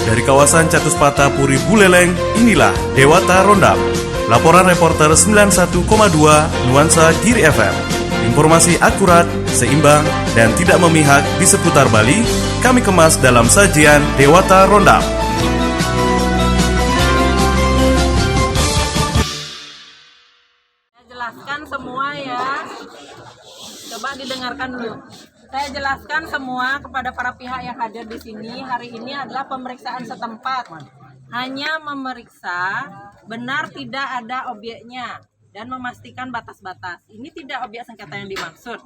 Dari kawasan Catuspata Puri Buleleng, inilah Dewata Rondap. Laporan reporter 91,2 Nuansa Giri FM. Informasi akurat, seimbang, dan tidak memihak di seputar Bali, kami kemas dalam sajian Dewata Rondap. Saya jelaskan semua ya. Coba didengarkan dulu. Saya jelaskan semua kepada para pihak yang hadir di sini. Hari ini adalah pemeriksaan setempat. Hanya memeriksa benar tidak ada objeknya dan memastikan batas-batas. Ini tidak objek sengketa yang dimaksud.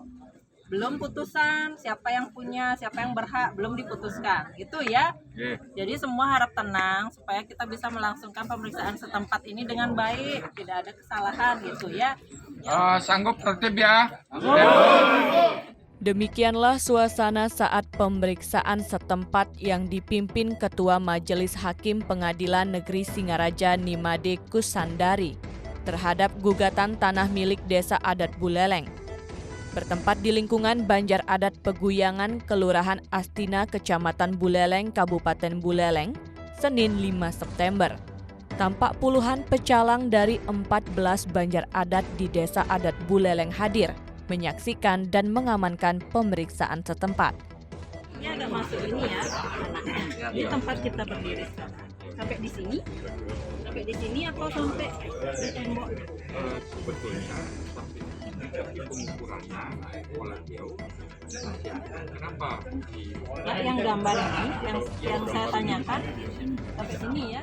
Belum putusan, siapa yang punya, siapa yang berhak, belum diputuskan. Itu ya. Jadi semua harap tenang supaya kita bisa melangsungkan pemeriksaan setempat ini dengan baik. Tidak ada kesalahan gitu ya. Sanggup tertib ya. Demikianlah suasana saat pemeriksaan setempat yang dipimpin Ketua Majelis Hakim Pengadilan Negeri Singaraja Nimade Kusandari terhadap gugatan tanah milik Desa Adat Buleleng. Bertempat di lingkungan Banjar Adat Peguyangan, Kelurahan Astina, Kecamatan Buleleng, Kabupaten Buleleng, Senin 5 September. Tampak puluhan pecalang dari 14 Banjar Adat di Desa Adat Buleleng hadir, menyaksikan dan mengamankan pemeriksaan setempat. Ini agak masuk ini ya, anaknya. Di tempat kita berdiri sekarang. Sampai di sini? Sampai di sini atau sampai di tembok? Sebetulnya tapi pengukurannya oleh beliau kenapa Nah, yang gambar ini, yang saya tanyakan sampai sini ya.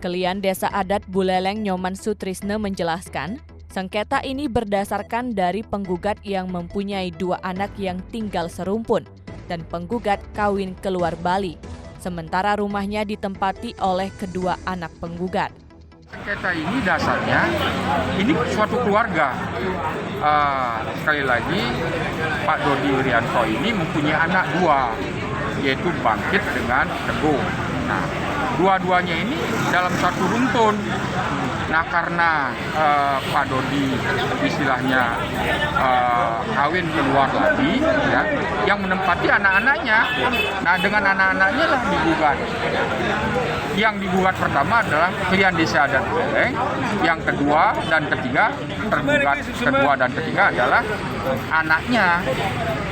Kelian Desa Adat Buleleng Nyoman Sutrisne menjelaskan, sengketa ini berdasarkan dari penggugat yang mempunyai 2 anak yang tinggal serumpun dan penggugat kawin keluar Bali, sementara rumahnya ditempati oleh kedua anak penggugat. sengketa ini dasarnya ini suatu keluarga. Sekali lagi Pak Dodi Irianto ini mempunyai anak 2, yaitu Bangkit dengan Teguh. Nah, dua-duanya ini dalam satu rumpun. Nah, karena Pak Dodi istilahnya kawin keluar lagi, ya, yang menempati anak-anaknya. Nah, dengan anak-anaknya lah digugat. Yang digugat pertama adalah klien Desa Adat Buleleng. Yang kedua dan ketiga, tergugat kedua dan ketiga adalah anaknya.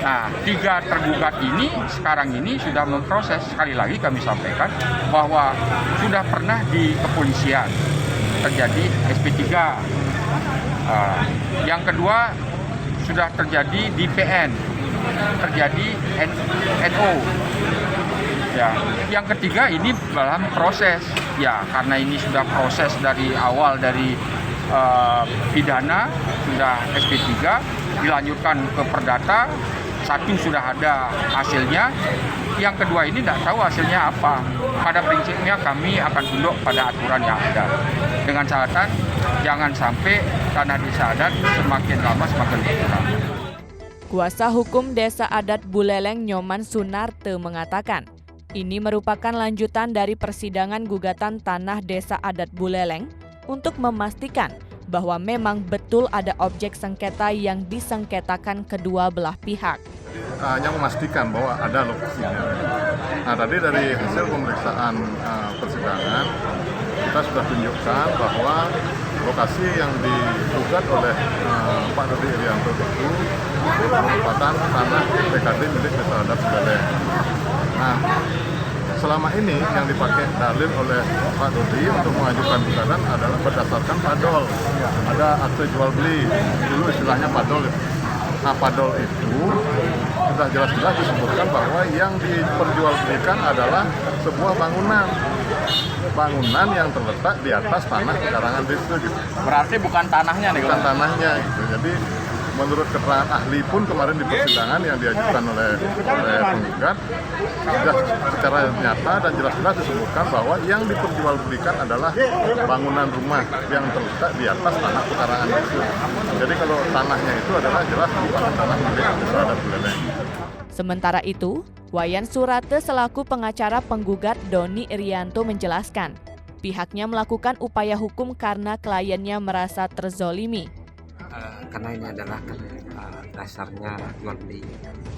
Nah, 3 tergugat ini sekarang ini sudah memproses. Sekali lagi kami sampaikan bahwa sudah pernah di kepolisian terjadi SP3. Yang kedua sudah terjadi di PN, terjadi NO. Ya, yang ketiga ini dalam proses. Ya, karena ini sudah proses dari awal dari pidana, sudah SP3, dilanjutkan ke perdata. 1 sudah ada hasilnya, yang kedua ini tidak tahu hasilnya apa. Pada prinsipnya kami akan tunduk pada aturan yang ada. Dengan catatan jangan sampai tanah desa adat semakin lama semakin berkurang. Kuasa hukum Desa Adat Buleleng Nyoman Sunarte mengatakan, ini merupakan lanjutan dari persidangan gugatan tanah Desa Adat Buleleng untuk memastikan bahwa memang betul ada objek sengketa yang disengketakan kedua belah pihak. Hanya memastikan bahwa ada lokasinya. Nah, tadi dari hasil pemeriksaan persidangan, kita sudah tunjukkan bahwa lokasi yang digugat oleh Pak Dodi Irianto itu merupakan tanah PKD milik Desa Adat Buleleng. Nah, selama ini yang dipakai dalil oleh Pak Dodi untuk mengajukan gugatan adalah berdasarkan padol. Ada akte jual beli, dulu istilahnya padol. Nah, padol itu sudah jelas-jelas disebutkan bahwa yang diperjualbelikan adalah sebuah bangunan yang terletak di atas tanah pekarangan desa gitu. Berarti bukan tanahnya nih? Bukan tanahnya gitu. Jadi menurut keterangan ahli pun kemarin di persidangan yang diajukan oleh penggugat, sudah secara nyata dan jelas-jelas disebutkan bahwa yang diperjualbelikan adalah bangunan rumah yang terletak di atas tanah pekarangan desa. Jadi kalau tanahnya itu adalah jelas merupakan tanah milik Desa Adat Buleleng. Sementara itu, Wayan Surate selaku pengacara penggugat Doni Irianto menjelaskan, pihaknya melakukan upaya hukum karena kliennya merasa terzolimi. Karena ini adalah dasarnya jual beli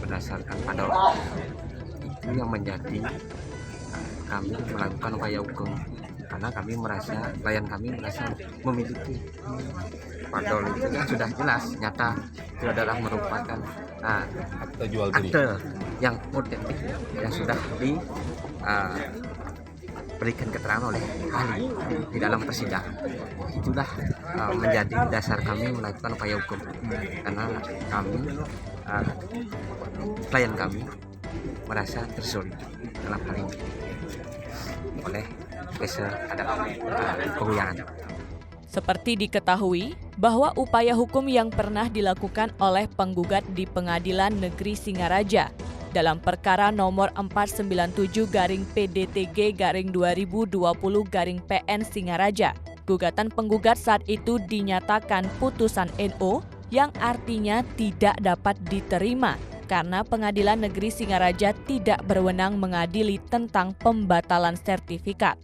berdasarkan padol, itu yang menjadi kami melakukan upaya hukum karena kami merasa klien kami merasa memiliki padol itu kan sudah jelas nyata itu adalah merupakan akte yang otentik yang sudah diberikan keterangan oleh ahli di dalam persidangan. Itulah menjadi dasar kami melakukan upaya hukum karena kami klien kami merasa tersulit dalam hal ini oleh penguyangan. Seperti diketahui bahwa upaya hukum yang pernah dilakukan oleh penggugat di Pengadilan Negeri Singaraja dalam perkara nomor 497-PDTG-2020-PN Singaraja. Gugatan penggugat saat itu dinyatakan putusan NO yang artinya tidak dapat diterima karena Pengadilan Negeri Singaraja tidak berwenang mengadili tentang pembatalan sertifikat.